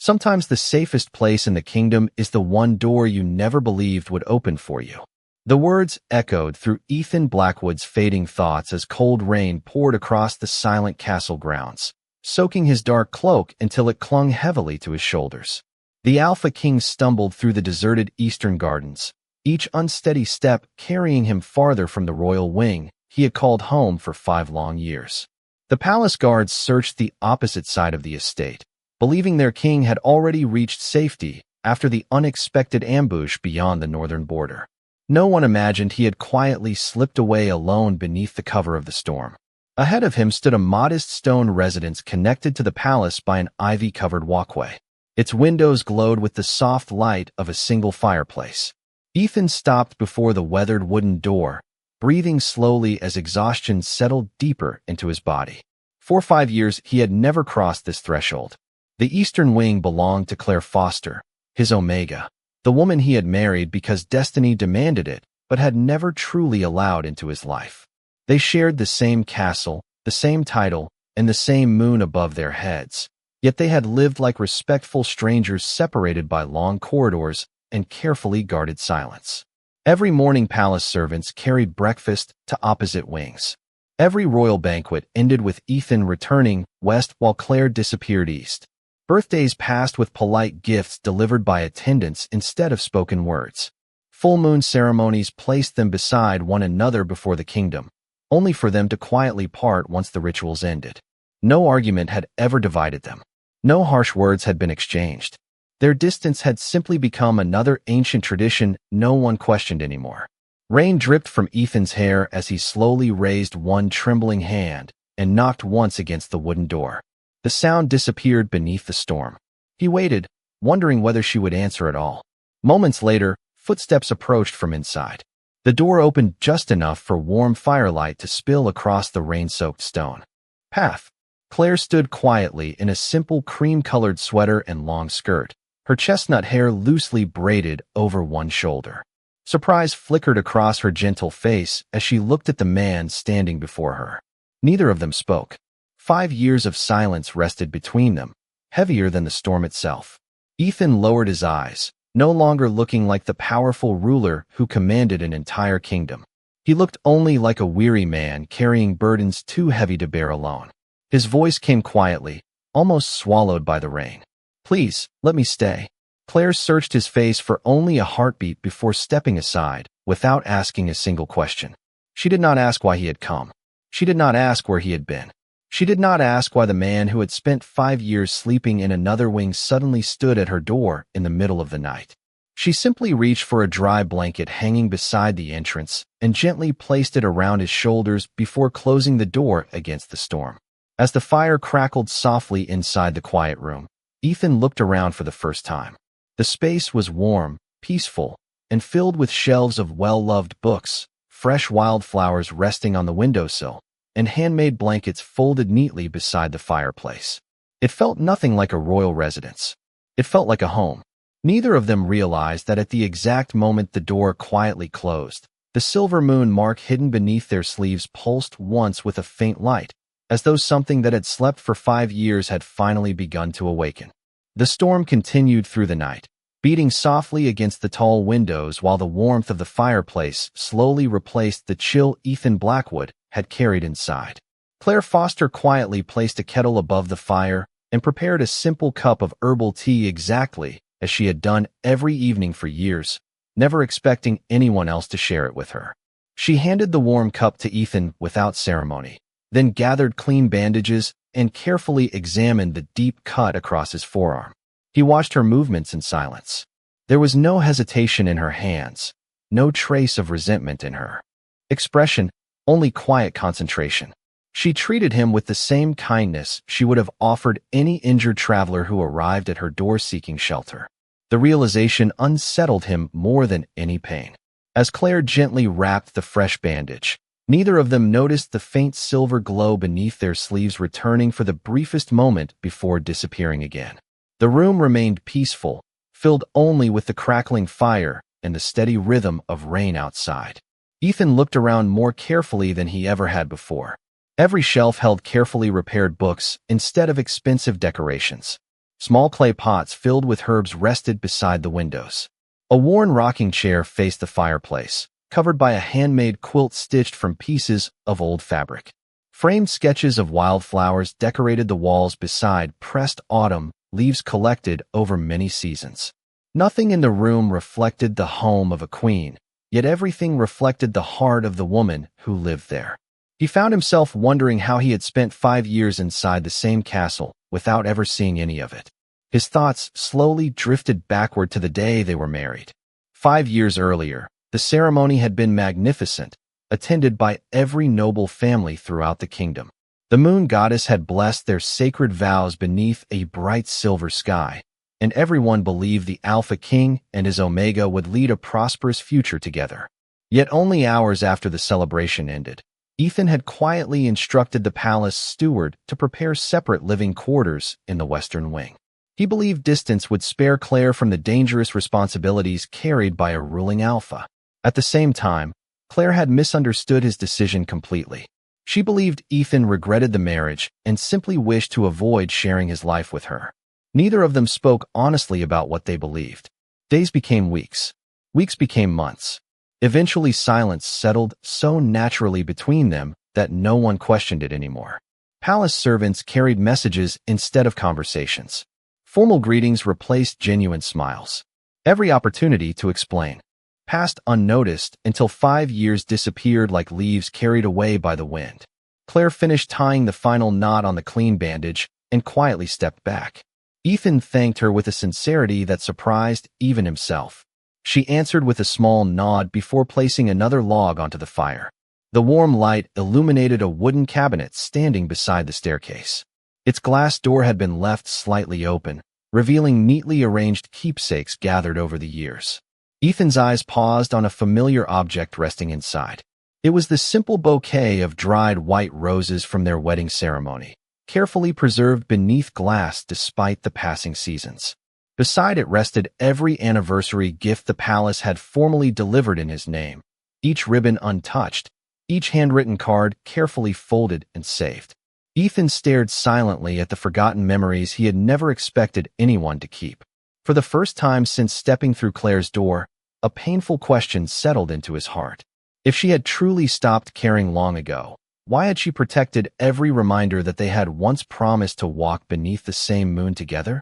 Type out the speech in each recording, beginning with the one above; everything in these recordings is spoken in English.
Sometimes the safest place in the kingdom is the one door you never believed would open for you. The words echoed through Ethan Blackwood's fading thoughts as cold rain poured across the silent castle grounds, soaking his dark cloak until it clung heavily to his shoulders. The Alpha King stumbled through the deserted eastern gardens, each unsteady step carrying him farther from the royal wing he had called home for 5 long years. The palace guards searched the opposite side of the estate, believing their king had already reached safety after the unexpected ambush beyond the northern border. No one imagined he had quietly slipped away alone beneath the cover of the storm. Ahead of him stood a modest stone residence connected to the palace by an ivy-covered walkway. Its windows glowed with the soft light of a single fireplace. Ethan stopped before the weathered wooden door, breathing slowly as exhaustion settled deeper into his body. For 5 years, he had never crossed this threshold. The eastern wing belonged to Claire Foster, his Omega, the woman he had married because destiny demanded it, but had never truly allowed into his life. They shared the same castle, the same title, and the same moon above their heads, yet they had lived like respectful strangers separated by long corridors and carefully guarded silence. Every morning palace servants carried breakfast to opposite wings. Every royal banquet ended with Ethan returning west while Claire disappeared east. Birthdays passed with polite gifts delivered by attendants instead of spoken words. Full moon ceremonies placed them beside one another before the kingdom, only for them to quietly part once the rituals ended. No argument had ever divided them. No harsh words had been exchanged. Their distance had simply become another ancient tradition no one questioned anymore. Rain dripped from Ethan's hair as he slowly raised one trembling hand and knocked once against the wooden door. The sound disappeared beneath the storm. He waited, wondering whether she would answer at all. Moments later, footsteps approached from inside. The door opened just enough for warm firelight to spill across the rain-soaked stone path. Claire stood quietly in a simple cream-colored sweater and long skirt, her chestnut hair loosely braided over one shoulder. Surprise flickered across her gentle face as she looked at the man standing before her. Neither of them spoke. 5 years of silence rested between them, heavier than the storm itself. Ethan lowered his eyes, no longer looking like the powerful ruler who commanded an entire kingdom. He looked only like a weary man carrying burdens too heavy to bear alone. His voice came quietly, almost swallowed by the rain. "Please, let me stay." Claire searched his face for only a heartbeat before stepping aside, without asking a single question. She did not ask why he had come. She did not ask where he had been. She did not ask why the man who had spent 5 years sleeping in another wing suddenly stood at her door in the middle of the night. She simply reached for a dry blanket hanging beside the entrance and gently placed it around his shoulders before closing the door against the storm. As the fire crackled softly inside the quiet room, Ethan looked around for the first time. The space was warm, peaceful, and filled with shelves of well-loved books, fresh wildflowers resting on the windowsill, and handmade blankets folded neatly beside the fireplace. It felt nothing like a royal residence. It felt like a home. Neither of them realized that at the exact moment the door quietly closed, the silver moon mark hidden beneath their sleeves pulsed once with a faint light, as though something that had slept for 5 years had finally begun to awaken. The storm continued through the night, beating softly against the tall windows while the warmth of the fireplace slowly replaced the chill Ethan Blackwood had carried inside. Claire Foster quietly placed a kettle above the fire and prepared a simple cup of herbal tea exactly as she had done every evening for years, never expecting anyone else to share it with her. She handed the warm cup to Ethan without ceremony, then gathered clean bandages and carefully examined the deep cut across his forearm. He watched her movements in silence. There was no hesitation in her hands, no trace of resentment in her expression, only quiet concentration. She treated him with the same kindness she would have offered any injured traveler who arrived at her door seeking shelter. The realization unsettled him more than any pain. As Claire gently wrapped the fresh bandage, neither of them noticed the faint silver glow beneath their sleeves returning for the briefest moment before disappearing again. The room remained peaceful, filled only with the crackling fire and the steady rhythm of rain outside. Ethan looked around more carefully than he ever had before. Every shelf held carefully repaired books instead of expensive decorations. Small clay pots filled with herbs rested beside the windows. A worn rocking chair faced the fireplace, covered by a handmade quilt stitched from pieces of old fabric. Framed sketches of wildflowers decorated the walls beside pressed autumn leaves collected over many seasons. Nothing in the room reflected the home of a queen, yet everything reflected the heart of the woman who lived there. He found himself wondering how he had spent 5 years inside the same castle without ever seeing any of it. His thoughts slowly drifted backward to the day they were married. 5 years earlier, the ceremony had been magnificent, attended by every noble family throughout the kingdom. The moon goddess had blessed their sacred vows beneath a bright silver sky, and everyone believed the Alpha King and his Omega would lead a prosperous future together. Yet only hours after the celebration ended, Ethan had quietly instructed the palace steward to prepare separate living quarters in the western wing. He believed distance would spare Claire from the dangerous responsibilities carried by a ruling alpha. At the same time, Claire had misunderstood his decision completely. She believed Ethan regretted the marriage and simply wished to avoid sharing his life with her. Neither of them spoke honestly about what they believed. Days became weeks. Weeks became months. Eventually, silence settled so naturally between them that no one questioned it anymore. Palace servants carried messages instead of conversations. Formal greetings replaced genuine smiles. Every opportunity to explain passed unnoticed until 5 years disappeared like leaves carried away by the wind. Claire finished tying the final knot on the clean bandage and quietly stepped back. Ethan thanked her with a sincerity that surprised even himself. She answered with a small nod before placing another log onto the fire. The warm light illuminated a wooden cabinet standing beside the staircase. Its glass door had been left slightly open, revealing neatly arranged keepsakes gathered over the years. Ethan's eyes paused on a familiar object resting inside. It was the simple bouquet of dried white roses from their wedding ceremony, carefully preserved beneath glass despite the passing seasons. Beside it rested every anniversary gift the palace had formally delivered in his name, each ribbon untouched, each handwritten card carefully folded and saved. Ethan stared silently at the forgotten memories he had never expected anyone to keep. For the first time since stepping through Claire's door, a painful question settled into his heart. If she had truly stopped caring long ago, why had she protected every reminder that they had once promised to walk beneath the same moon together?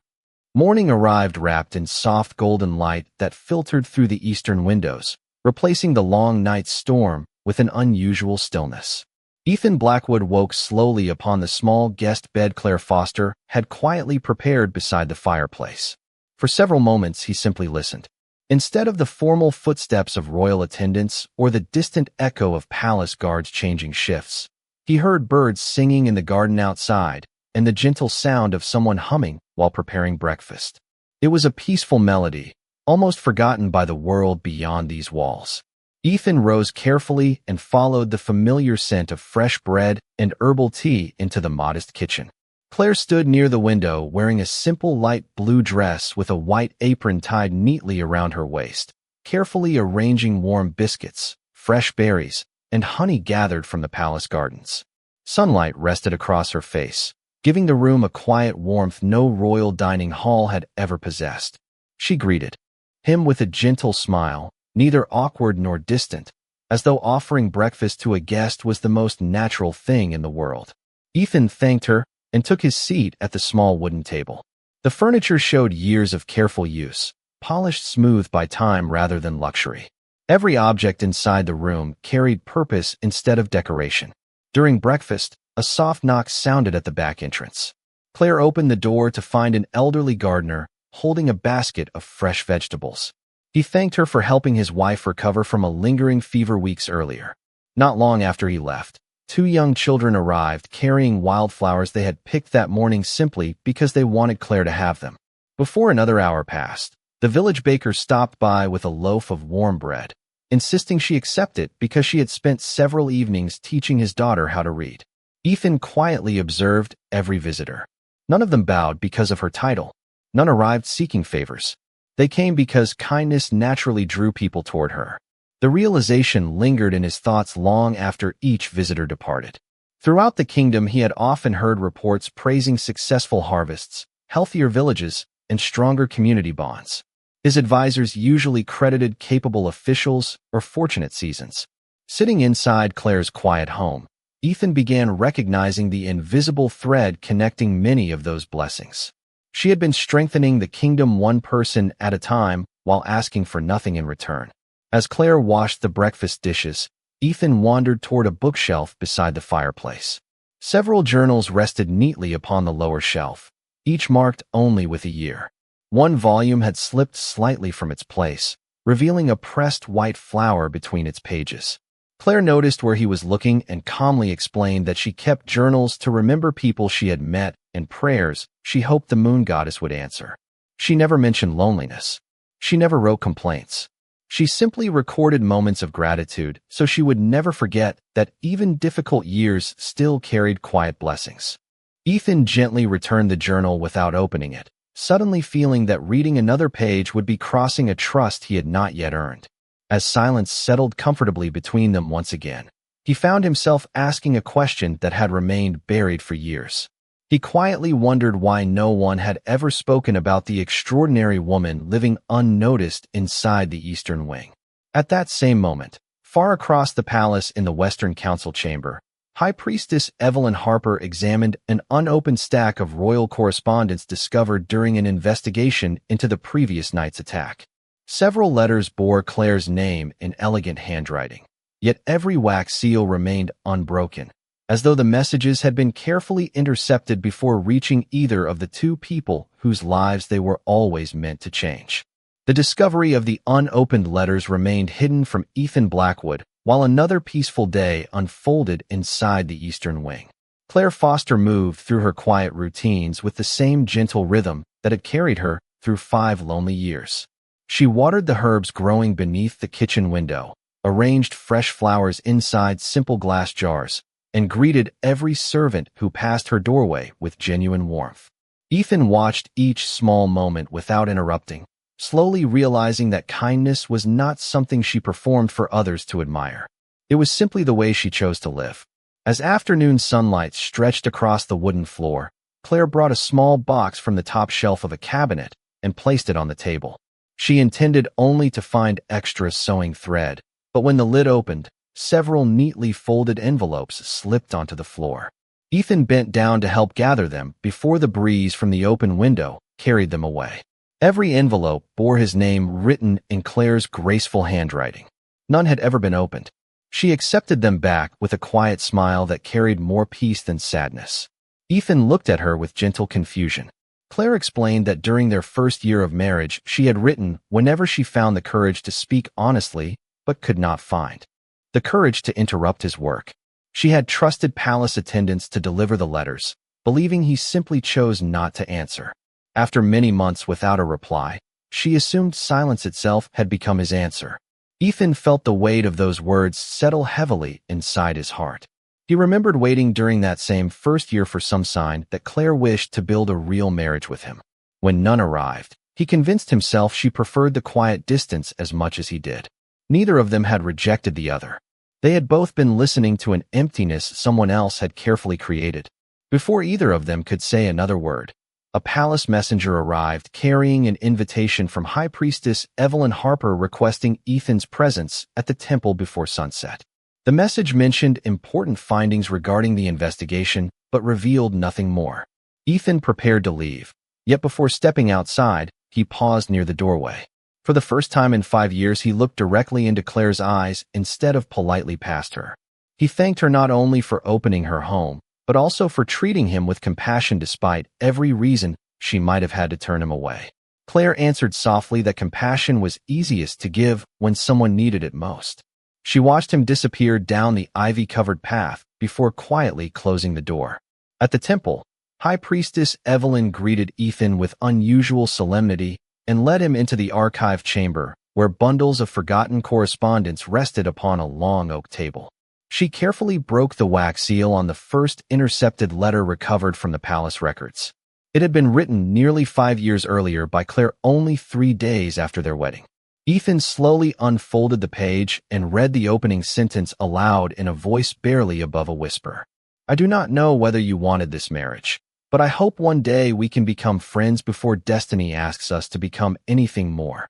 Morning arrived wrapped in soft golden light that filtered through the eastern windows, replacing the long night's storm with an unusual stillness. Ethan Blackwood woke slowly upon the small guest bed Claire Foster had quietly prepared beside the fireplace. For several moments he simply listened. Instead of the formal footsteps of royal attendants or the distant echo of palace guards changing shifts, he heard birds singing in the garden outside and the gentle sound of someone humming while preparing breakfast. It was a peaceful melody, almost forgotten by the world beyond these walls. Ethan rose carefully and followed the familiar scent of fresh bread and herbal tea into the modest kitchen. Claire stood near the window wearing a simple light blue dress with a white apron tied neatly around her waist, carefully arranging warm biscuits, fresh berries, and honey gathered from the palace gardens. Sunlight rested across her face, giving the room a quiet warmth no royal dining hall had ever possessed. She greeted him with a gentle smile, neither awkward nor distant, as though offering breakfast to a guest was the most natural thing in the world. Ethan thanked her and took his seat at the small wooden table. The furniture showed years of careful use, polished smooth by time rather than luxury. Every object inside the room carried purpose instead of decoration. During breakfast, a soft knock sounded at the back entrance. Claire opened the door to find an elderly gardener holding a basket of fresh vegetables. He thanked her for helping his wife recover from a lingering fever weeks earlier. Not long after he left, 2 young children arrived carrying wildflowers they had picked that morning simply because they wanted Claire to have them. Before another hour passed, the village baker stopped by with a loaf of warm bread, insisting she accept it because she had spent several evenings teaching his daughter how to read. Ethan quietly observed every visitor. None of them bowed because of her title. None arrived seeking favors. They came because kindness naturally drew people toward her. The realization lingered in his thoughts long after each visitor departed. Throughout the kingdom, he had often heard reports praising successful harvests, healthier villages, and stronger community bonds. His advisors usually credited capable officials or fortunate seasons. Sitting inside Claire's quiet home, Ethan began recognizing the invisible thread connecting many of those blessings. She had been strengthening the kingdom one person at a time while asking for nothing in return. As Claire washed the breakfast dishes, Ethan wandered toward a bookshelf beside the fireplace. Several journals rested neatly upon the lower shelf, each marked only with a year. One volume had slipped slightly from its place, revealing a pressed white flower between its pages. Claire noticed where he was looking and calmly explained that she kept journals to remember people she had met and prayers she hoped the moon goddess would answer. She never mentioned loneliness. She never wrote complaints. She simply recorded moments of gratitude so she would never forget that even difficult years still carried quiet blessings. Ethan gently returned the journal without opening it, suddenly feeling that reading another page would be crossing a trust he had not yet earned. As silence settled comfortably between them once again, he found himself asking a question that had remained buried for years. He quietly wondered why no one had ever spoken about the extraordinary woman living unnoticed inside the Eastern Wing. At that same moment, far across the palace in the Western Council chamber, High Priestess Evelyn Harper examined an unopened stack of royal correspondence discovered during an investigation into the previous night's attack. Several letters bore Claire's name in elegant handwriting, yet every wax seal remained unbroken, as though the messages had been carefully intercepted before reaching either of the two people whose lives they were always meant to change. The discovery of the unopened letters remained hidden from Ethan Blackwood, while another peaceful day unfolded inside the Eastern Wing. Claire Foster moved through her quiet routines with the same gentle rhythm that had carried her through 5 lonely years. She watered the herbs growing beneath the kitchen window, arranged fresh flowers inside simple glass jars, and greeted every servant who passed her doorway with genuine warmth. Ethan watched each small moment without interrupting, slowly realizing that kindness was not something she performed for others to admire. It was simply the way she chose to live. As afternoon sunlight stretched across the wooden floor, Claire brought a small box from the top shelf of a cabinet and placed it on the table. She intended only to find extra sewing thread, but when the lid opened, several neatly folded envelopes slipped onto the floor. Ethan bent down to help gather them before the breeze from the open window carried them away. Every envelope bore his name written in Claire's graceful handwriting. None had ever been opened. She accepted them back with a quiet smile that carried more peace than sadness. Ethan looked at her with gentle confusion. Claire explained that during their first year of marriage, she had written whenever she found the courage to speak honestly, but could not find the courage to interrupt his work. She had trusted palace attendants to deliver the letters, believing he simply chose not to answer. After many months without a reply, she assumed silence itself had become his answer. Ethan felt the weight of those words settle heavily inside his heart. He remembered waiting during that same first year for some sign that Claire wished to build a real marriage with him. When none arrived, he convinced himself she preferred the quiet distance as much as he did. Neither of them had rejected the other. They had both been listening to an emptiness someone else had carefully created. Before either of them could say another word, a palace messenger arrived carrying an invitation from High Priestess Evelyn Harper requesting Ethan's presence at the temple before sunset. The message mentioned important findings regarding the investigation, but revealed nothing more. Ethan prepared to leave, yet before stepping outside, he paused near the doorway. For the first time in 5 years, he looked directly into Claire's eyes instead of politely past her. He thanked her not only for opening her home, but also for treating him with compassion despite every reason she might have had to turn him away. Claire answered softly that compassion was easiest to give when someone needed it most. She watched him disappear down the ivy-covered path before quietly closing the door. At the temple, High Priestess Evelyn greeted Ethan with unusual solemnity and led him into the archive chamber, where bundles of forgotten correspondence rested upon a long oak table. She carefully broke the wax seal on the first intercepted letter recovered from the palace records. It had been written nearly 5 years earlier by Claire only 3 days after their wedding. Ethan slowly unfolded the page and read the opening sentence aloud in a voice barely above a whisper. "I do not know whether you wanted this marriage, But I hope one day we can become friends before destiny asks us to become anything more."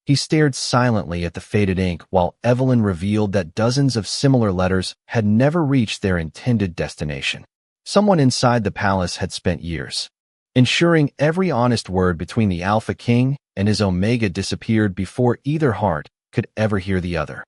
He stared silently at the faded ink while Evelyn revealed that dozens of similar letters had never reached their intended destination. Someone inside the palace had spent years ensuring every honest word between the Alpha King and his Omega disappeared before either heart could ever hear the other.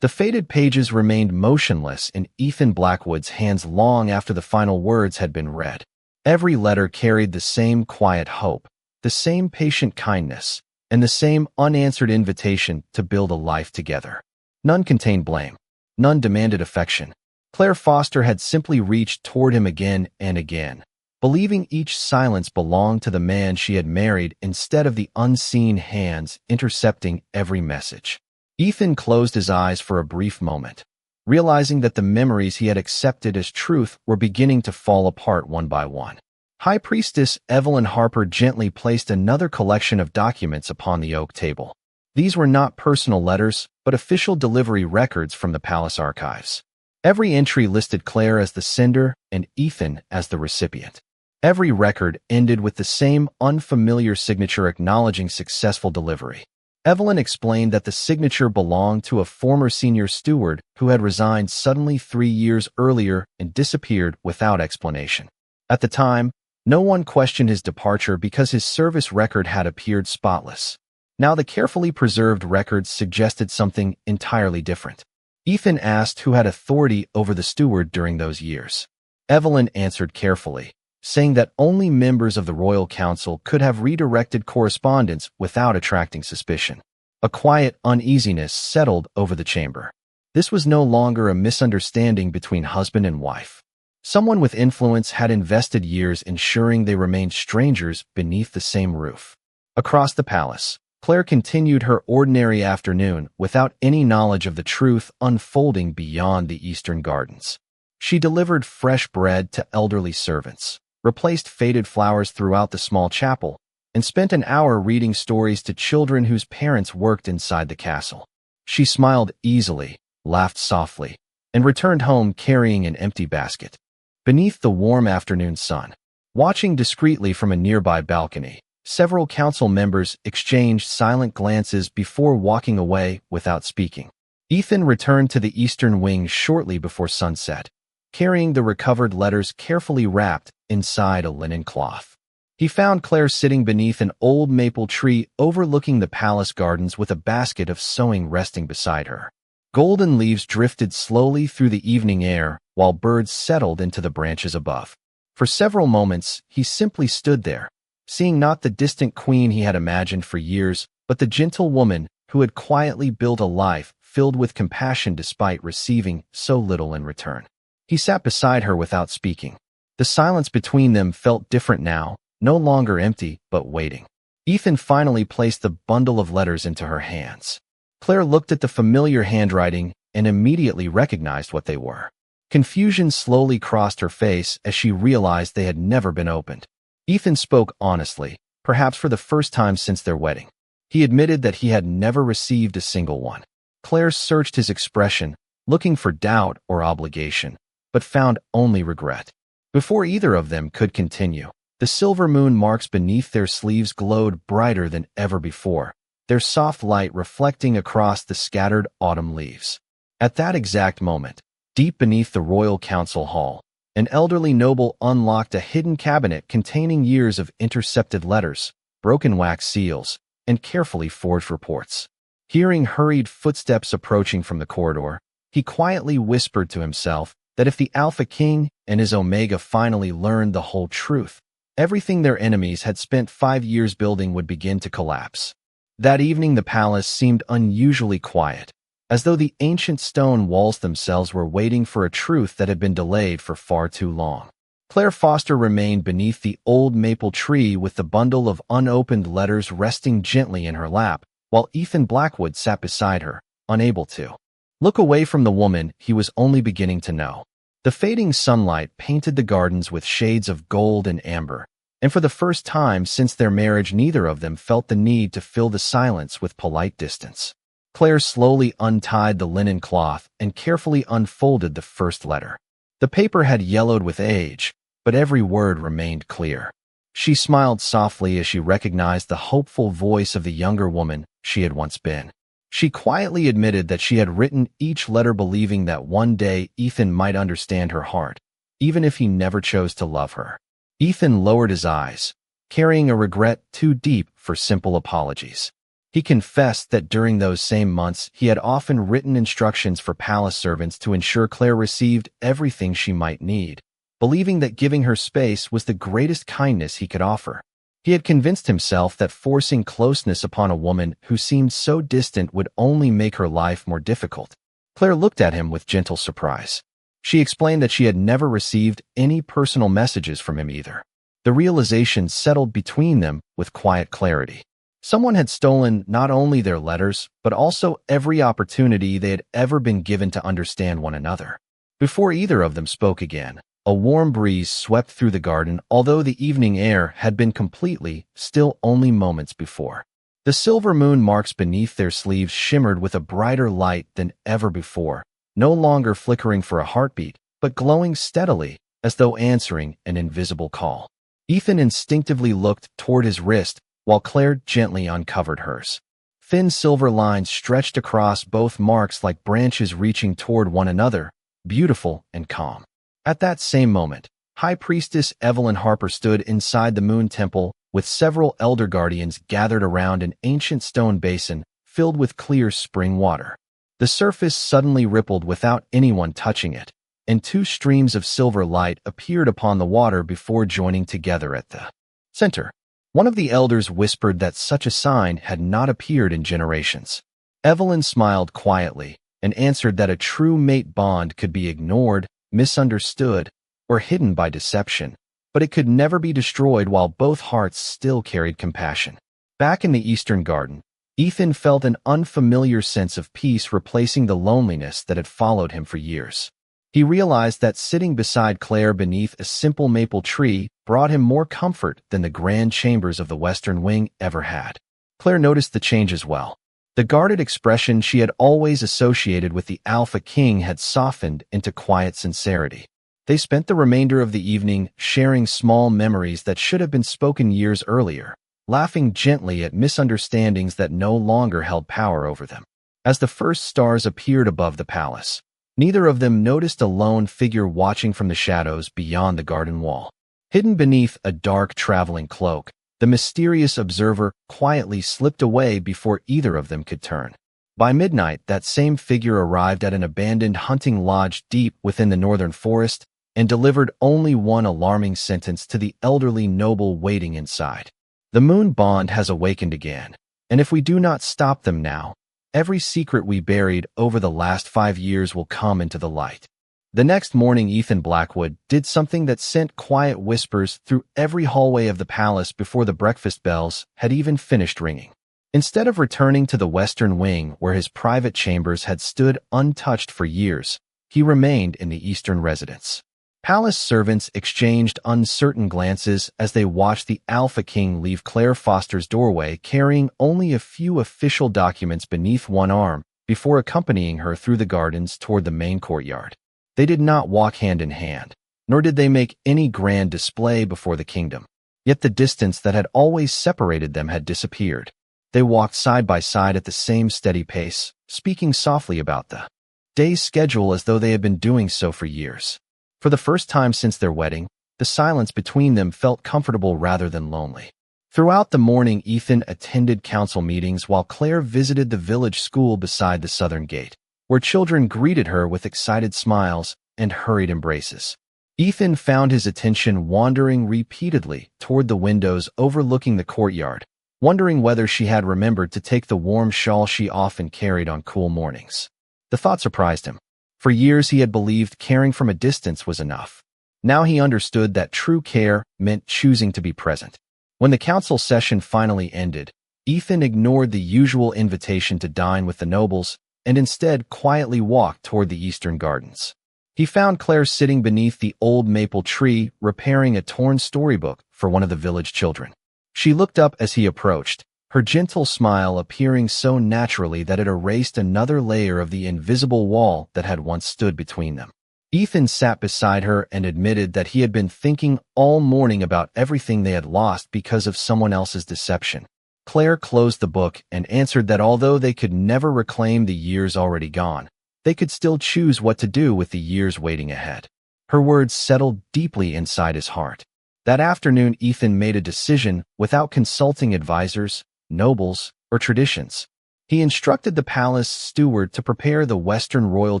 The faded pages remained motionless in Ethan Blackwood's hands long after the final words had been read. Every letter carried the same quiet hope, the same patient kindness, and the same unanswered invitation to build a life together. None contained blame. None demanded affection. Claire Foster had simply reached toward him again and again, believing each silence belonged to the man she had married instead of the unseen hands intercepting every message. Ethan closed his eyes for a brief moment, realizing that the memories he had accepted as truth were beginning to fall apart one by one. High Priestess Evelyn Harper gently placed another collection of documents upon the oak table. These were not personal letters, but official delivery records from the palace archives. Every entry listed Claire as the sender and Ethan as the recipient. Every record ended with the same unfamiliar signature acknowledging successful delivery. Evelyn explained that the signature belonged to a former senior steward who had resigned suddenly 3 years earlier and disappeared without explanation. At the time, no one questioned his departure because his service record had appeared spotless. Now the carefully preserved records suggested something entirely different. Ethan asked who had authority over the steward during those years. Evelyn answered carefully, saying that only members of the royal council could have redirected correspondence without attracting suspicion. A quiet uneasiness settled over the chamber. This was no longer a misunderstanding between husband and wife. Someone with influence had invested years ensuring they remained strangers beneath the same roof. Across the palace, Claire continued her ordinary afternoon without any knowledge of the truth unfolding beyond the eastern gardens. She delivered fresh bread to elderly servants, replaced faded flowers throughout the small chapel, and spent an hour reading stories to children whose parents worked inside the castle. She smiled easily, laughed softly, and returned home carrying an empty basket. Beneath the warm afternoon sun, watching discreetly from a nearby balcony, several council members exchanged silent glances before walking away without speaking. Ethan returned to the eastern wing shortly before sunset, carrying the recovered letters carefully wrapped inside a linen cloth. He found Claire sitting beneath an old maple tree overlooking the palace gardens with a basket of sewing resting beside her. Golden leaves drifted slowly through the evening air while birds settled into the branches above. For several moments, he simply stood there, seeing not the distant queen he had imagined for years, but the gentle woman who had quietly built a life filled with compassion despite receiving so little in return. He sat beside her without speaking. The silence between them felt different now, no longer empty, but waiting. Ethan finally placed the bundle of letters into her hands. Claire looked at the familiar handwriting and immediately recognized what they were. Confusion slowly crossed her face as she realized they had never been opened. Ethan spoke honestly, perhaps for the first time since their wedding. He admitted that he had never received a single one. Claire searched his expression, looking for doubt or obligation, but found only regret. Before either of them could continue, the silver moon marks beneath their sleeves glowed brighter than ever before, their soft light reflecting across the scattered autumn leaves. At that exact moment, deep beneath the royal council hall, an elderly noble unlocked a hidden cabinet containing years of intercepted letters, broken wax seals, and carefully forged reports. Hearing hurried footsteps approaching from the corridor, he quietly whispered to himself that if the Alpha King and his Omega finally learned the whole truth, everything their enemies had spent 5 years building would begin to collapse. That evening the palace seemed unusually quiet, as though the ancient stone walls themselves were waiting for a truth that had been delayed for far too long. Claire Foster remained beneath the old maple tree with the bundle of unopened letters resting gently in her lap, while Ethan Blackwood sat beside her, unable to look away from the woman he was only beginning to know. The fading sunlight painted the gardens with shades of gold and amber, and for the first time since their marriage neither of them felt the need to fill the silence with polite distance. Claire slowly untied the linen cloth and carefully unfolded the first letter. The paper had yellowed with age, but every word remained clear. She smiled softly as she recognized the hopeful voice of the younger woman she had once been. She quietly admitted that she had written each letter believing that one day Ethan might understand her heart, even if he never chose to love her. Ethan lowered his eyes, carrying a regret too deep for simple apologies. He confessed that during those same months he had often written instructions for palace servants to ensure Claire received everything she might need, believing that giving her space was the greatest kindness he could offer. He had convinced himself that forcing closeness upon a woman who seemed so distant would only make her life more difficult. Claire looked at him with gentle surprise. She explained that she had never received any personal messages from him either. The realization settled between them with quiet clarity. Someone had stolen not only their letters, but also every opportunity they had ever been given to understand one another. Before either of them spoke again, a warm breeze swept through the garden, although the evening air had been completely still only moments before. The silver moon marks beneath their sleeves shimmered with a brighter light than ever before, no longer flickering for a heartbeat, but glowing steadily, as though answering an invisible call. Ethan instinctively looked toward his wrist, while Claire gently uncovered hers. Thin silver lines stretched across both marks like branches reaching toward one another, beautiful and calm. At that same moment, High Priestess Evelyn Harper stood inside the Moon Temple with several elder guardians gathered around an ancient stone basin filled with clear spring water. The surface suddenly rippled without anyone touching it, and two streams of silver light appeared upon the water before joining together at the center. One of the elders whispered that such a sign had not appeared in generations. Evelyn smiled quietly and answered that a true mate bond could be ignored, misunderstood, or hidden by deception, but it could never be destroyed while both hearts still carried compassion. Back in the Eastern Garden, Ethan felt an unfamiliar sense of peace replacing the loneliness that had followed him for years. He realized that sitting beside Claire beneath a simple maple tree brought him more comfort than the grand chambers of the Western Wing ever had. Claire noticed the change as well. The guarded expression she had always associated with the Alpha King had softened into quiet sincerity. They spent the remainder of the evening sharing small memories that should have been spoken years earlier, laughing gently at misunderstandings that no longer held power over them. As the first stars appeared above the palace, neither of them noticed a lone figure watching from the shadows beyond the garden wall. Hidden beneath a dark traveling cloak, the mysterious observer quietly slipped away before either of them could turn. By midnight, that same figure arrived at an abandoned hunting lodge deep within the northern forest and delivered only one alarming sentence to the elderly noble waiting inside. The moon bond has awakened again, and if we do not stop them now, every secret we buried over the last 5 years will come into the light. The next morning, Ethan Blackwood did something that sent quiet whispers through every hallway of the palace before the breakfast bells had even finished ringing. Instead of returning to the Western Wing where his private chambers had stood untouched for years, he remained in the Eastern residence. Palace servants exchanged uncertain glances as they watched the Alpha King leave Claire Foster's doorway carrying only a few official documents beneath one arm before accompanying her through the gardens toward the main courtyard. They did not walk hand in hand, nor did they make any grand display before the kingdom. Yet the distance that had always separated them had disappeared. They walked side by side at the same steady pace, speaking softly about the day's schedule as though they had been doing so for years. For the first time since their wedding, the silence between them felt comfortable rather than lonely. Throughout the morning, Ethan attended council meetings while Claire visited the village school beside the southern gate, where children greeted her with excited smiles and hurried embraces. Ethan found his attention wandering repeatedly toward the windows overlooking the courtyard, wondering whether she had remembered to take the warm shawl she often carried on cool mornings. The thought surprised him. For years he had believed caring from a distance was enough. Now he understood that true care meant choosing to be present. When the council session finally ended, Ethan ignored the usual invitation to dine with the nobles and instead quietly walked toward the Eastern Gardens. He found Claire sitting beneath the old maple tree, repairing a torn storybook for one of the village children. She looked up as he approached, her gentle smile appearing so naturally that it erased another layer of the invisible wall that had once stood between them. Ethan sat beside her and admitted that he had been thinking all morning about everything they had lost because of someone else's deception. Claire closed the book and answered that although they could never reclaim the years already gone, they could still choose what to do with the years waiting ahead. Her words settled deeply inside his heart. That afternoon, Ethan made a decision without consulting advisors, nobles, or traditions. He instructed the palace steward to prepare the western royal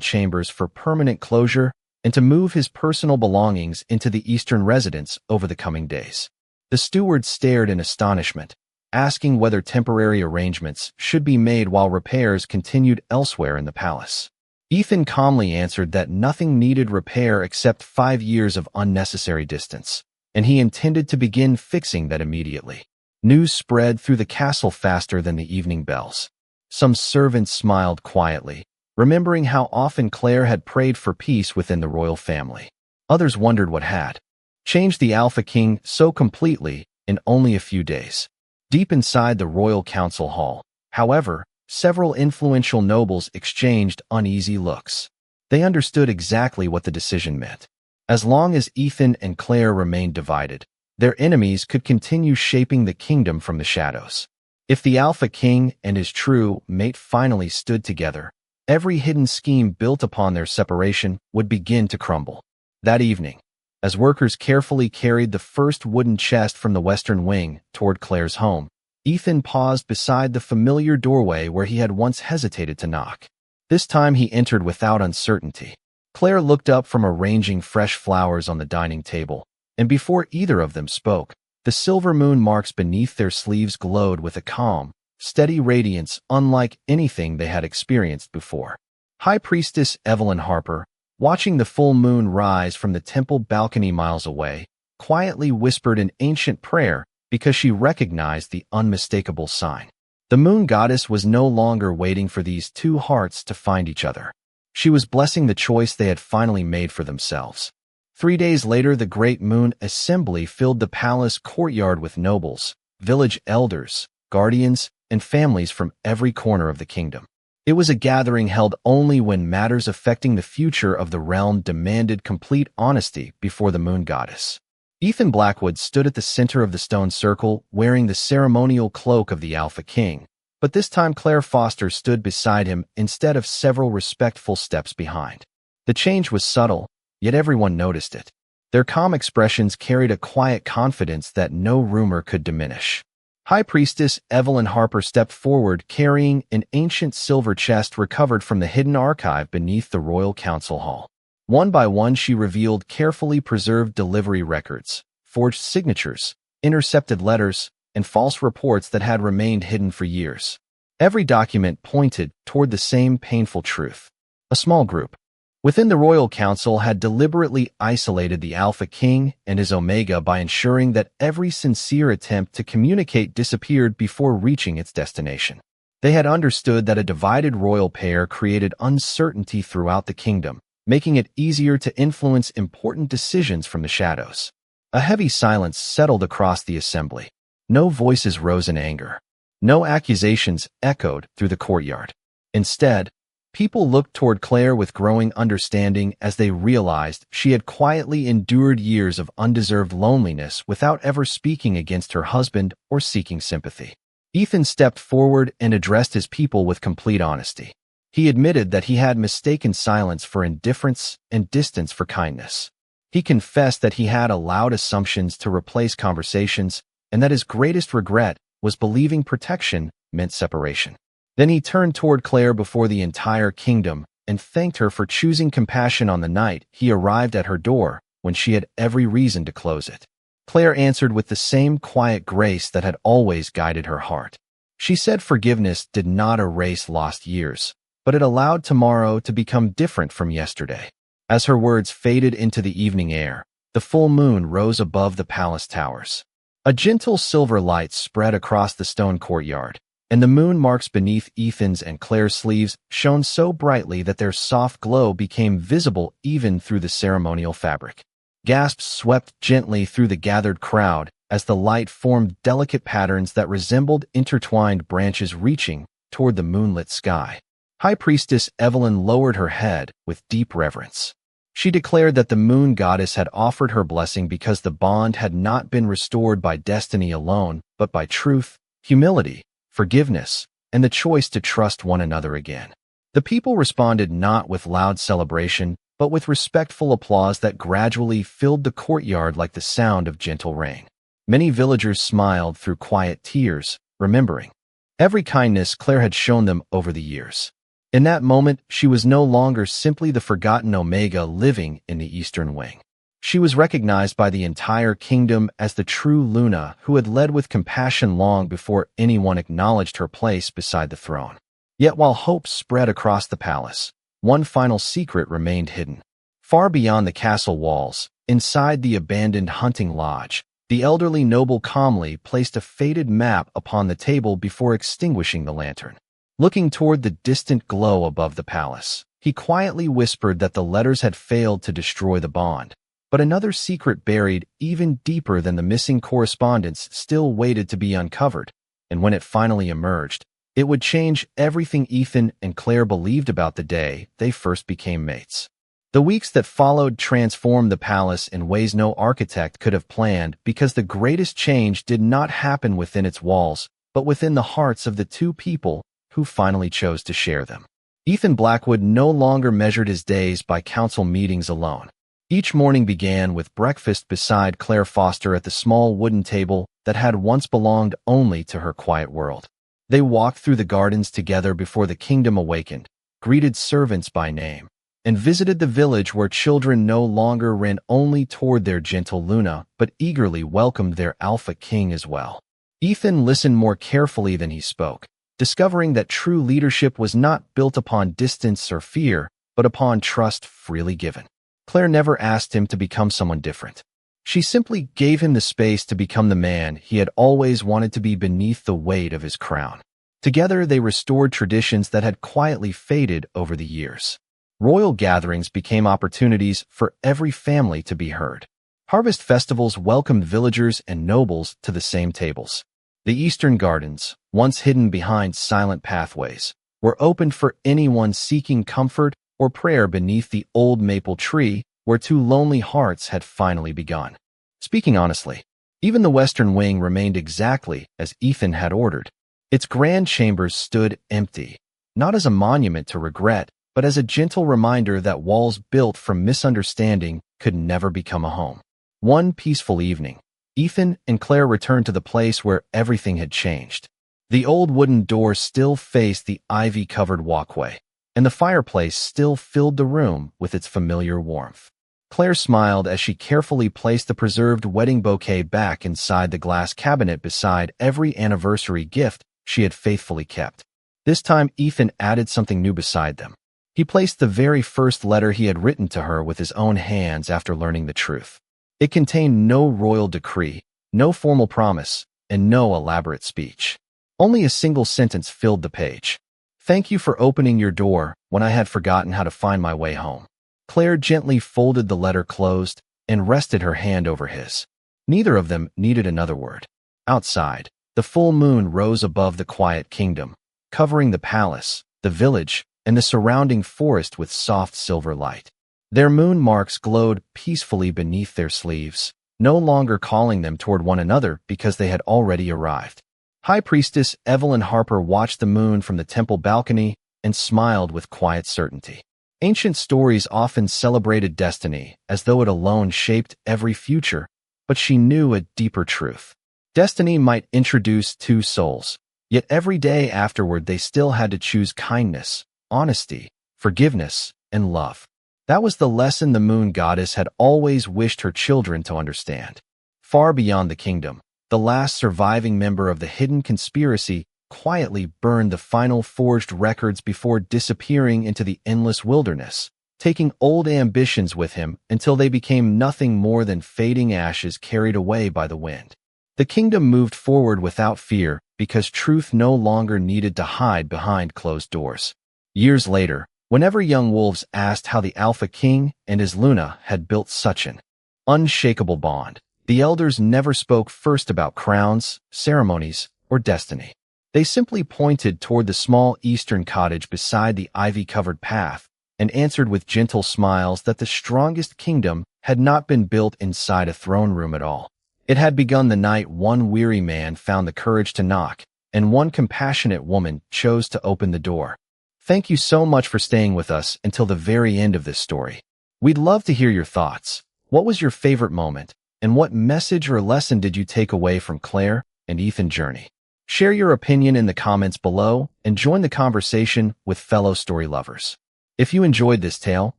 chambers for permanent closure and to move his personal belongings into the eastern residence over the coming days. The steward stared in astonishment, asking whether temporary arrangements should be made while repairs continued elsewhere in the palace. Ethan calmly answered that nothing needed repair except 5 years of unnecessary distance, and he intended to begin fixing that immediately. News spread through the castle faster than the evening bells. Some servants smiled quietly, remembering how often Claire had prayed for peace within the royal family. Others wondered what had changed the Alpha King so completely in only a few days. Deep inside the royal council hall, however, several influential nobles exchanged uneasy looks. They understood exactly what the decision meant. As long as Ethan and Claire remained divided, their enemies could continue shaping the kingdom from the shadows. If the Alpha King and his true mate finally stood together, every hidden scheme built upon their separation would begin to crumble. That evening, as workers carefully carried the first wooden chest from the western wing toward Claire's home, Ethan paused beside the familiar doorway where he had once hesitated to knock. This time he entered without uncertainty. Claire looked up from arranging fresh flowers on the dining table, and before either of them spoke, the silver moon marks beneath their sleeves glowed with a calm, steady radiance unlike anything they had experienced before. High Priestess Evelyn Harper, watching the full moon rise from the temple balcony miles away, quietly whispered an ancient prayer because she recognized the unmistakable sign. The moon goddess was no longer waiting for these two hearts to find each other. She was blessing the choice they had finally made for themselves. 3 days later, the great moon assembly filled the palace courtyard with nobles, village elders, guardians, and families from every corner of the kingdom. It was a gathering held only when matters affecting the future of the realm demanded complete honesty before the moon goddess. Ethan Blackwood stood at the center of the stone circle, wearing the ceremonial cloak of the Alpha King, but this time Claire Foster stood beside him instead of several respectful steps behind. The change was subtle, yet everyone noticed it. Their calm expressions carried a quiet confidence that no rumor could diminish. High Priestess Evelyn Harper stepped forward carrying an ancient silver chest recovered from the hidden archive beneath the royal council hall. One by one she revealed carefully preserved delivery records, forged signatures, intercepted letters, and false reports that had remained hidden for years. Every document pointed toward the same painful truth. A small group within the royal council had deliberately isolated the Alpha King and his Omega by ensuring that every sincere attempt to communicate disappeared before reaching its destination. They had understood that a divided royal pair created uncertainty throughout the kingdom, making it easier to influence important decisions from the shadows. A heavy silence settled across the assembly. No voices rose in anger. No accusations echoed through the courtyard. Instead, people looked toward Claire with growing understanding as they realized she had quietly endured years of undeserved loneliness without ever speaking against her husband or seeking sympathy. Ethan stepped forward and addressed his people with complete honesty. He admitted that he had mistaken silence for indifference and distance for kindness. He confessed that he had allowed assumptions to replace conversations and that his greatest regret was believing protection meant separation. Then he turned toward Claire before the entire kingdom and thanked her for choosing compassion on the night he arrived at her door when she had every reason to close it. Claire answered with the same quiet grace that had always guided her heart. She said forgiveness did not erase lost years, but it allowed tomorrow to become different from yesterday. As her words faded into the evening air, the full moon rose above the palace towers. A gentle silver light spread across the stone courtyard, and the moon marks beneath Ethan's and Claire's sleeves shone so brightly that their soft glow became visible even through the ceremonial fabric. Gasps swept gently through the gathered crowd as the light formed delicate patterns that resembled intertwined branches reaching toward the moonlit sky. High Priestess Evelyn lowered her head with deep reverence. She declared that the moon goddess had offered her blessing because the bond had not been restored by destiny alone, but by truth, humility, forgiveness, and the choice to trust one another again. The people responded not with loud celebration, but with respectful applause that gradually filled the courtyard like the sound of gentle rain. Many villagers smiled through quiet tears, remembering every kindness Claire had shown them over the years. In that moment, she was no longer simply the forgotten Omega living in the Eastern Wing. She was recognized by the entire kingdom as the true Luna who had led with compassion long before anyone acknowledged her place beside the throne. Yet while hope spread across the palace, one final secret remained hidden. Far beyond the castle walls, inside the abandoned hunting lodge, the elderly noble calmly placed a faded map upon the table before extinguishing the lantern. Looking toward the distant glow above the palace, he quietly whispered that the letters had failed to destroy the bond, but another secret buried even deeper than the missing correspondence still waited to be uncovered, and when it finally emerged, it would change everything Ethan and Claire believed about the day they first became mates. The weeks that followed transformed the palace in ways no architect could have planned because the greatest change did not happen within its walls, but within the hearts of the two people who finally chose to share them. Ethan Blackwood no longer measured his days by council meetings alone. Each morning began with breakfast beside Claire Foster at the small wooden table that had once belonged only to her quiet world. They walked through the gardens together before the kingdom awakened, greeted servants by name, and visited the village where children no longer ran only toward their gentle Luna, but eagerly welcomed their Alpha King as well. Ethan listened more carefully than he spoke, discovering that true leadership was not built upon distance or fear, but upon trust freely given. Claire never asked him to become someone different. She simply gave him the space to become the man he had always wanted to be beneath the weight of his crown. Together, they restored traditions that had quietly faded over the years. Royal gatherings became opportunities for every family to be heard. Harvest festivals welcomed villagers and nobles to the same tables. The Eastern Gardens, once hidden behind silent pathways, were opened for anyone seeking comfort or prayer beneath the old maple tree where two lonely hearts had finally begun. Speaking honestly, even the Western Wing remained exactly as Ethan had ordered. Its grand chambers stood empty, not as a monument to regret, but as a gentle reminder that walls built from misunderstanding could never become a home. One peaceful evening, Ethan and Claire returned to the place where everything had changed. The old wooden door still faced the ivy-covered walkway, and the fireplace still filled the room with its familiar warmth. Claire smiled as she carefully placed the preserved wedding bouquet back inside the glass cabinet beside every anniversary gift she had faithfully kept. This time, Ethan added something new beside them. He placed the very first letter he had written to her with his own hands after learning the truth. It contained no royal decree, no formal promise, and no elaborate speech. Only a single sentence filled the page. "Thank you for opening your door when I had forgotten how to find my way home." Claire gently folded the letter closed and rested her hand over his. Neither of them needed another word. Outside, the full moon rose above the quiet kingdom, covering the palace, the village, and the surrounding forest with soft silver light. Their moon marks glowed peacefully beneath their sleeves, no longer calling them toward one another because they had already arrived. High Priestess Evelyn Harper watched the moon from the temple balcony and smiled with quiet certainty. Ancient stories often celebrated destiny as though it alone shaped every future, but she knew a deeper truth. Destiny might introduce two souls, yet every day afterward they still had to choose kindness, honesty, forgiveness, and love. That was the lesson the moon goddess had always wished her children to understand. Far beyond the kingdom, the last surviving member of the hidden conspiracy quietly burned the final forged records before disappearing into the endless wilderness, taking old ambitions with him until they became nothing more than fading ashes carried away by the wind. The kingdom moved forward without fear because truth no longer needed to hide behind closed doors. Years later, whenever young wolves asked how the Alpha King and his Luna had built such an unshakable bond, the elders never spoke first about crowns, ceremonies, or destiny. They simply pointed toward the small eastern cottage beside the ivy-covered path, and answered with gentle smiles that the strongest kingdom had not been built inside a throne room at all. It had begun the night one weary man found the courage to knock, and one compassionate woman chose to open the door. Thank you so much for staying with us until the very end of this story. We'd love to hear your thoughts. What was your favorite moment, and what message or lesson did you take away from Claire and Ethan's journey? Share your opinion in the comments below and join the conversation with fellow story lovers. If you enjoyed this tale,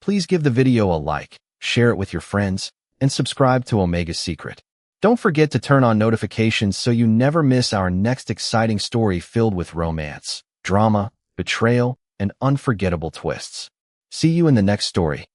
please give the video a like, share it with your friends, and subscribe to Omega's Secret. Don't forget to turn on notifications so you never miss our next exciting story filled with romance, drama, betrayal, and unforgettable twists. See you in the next story.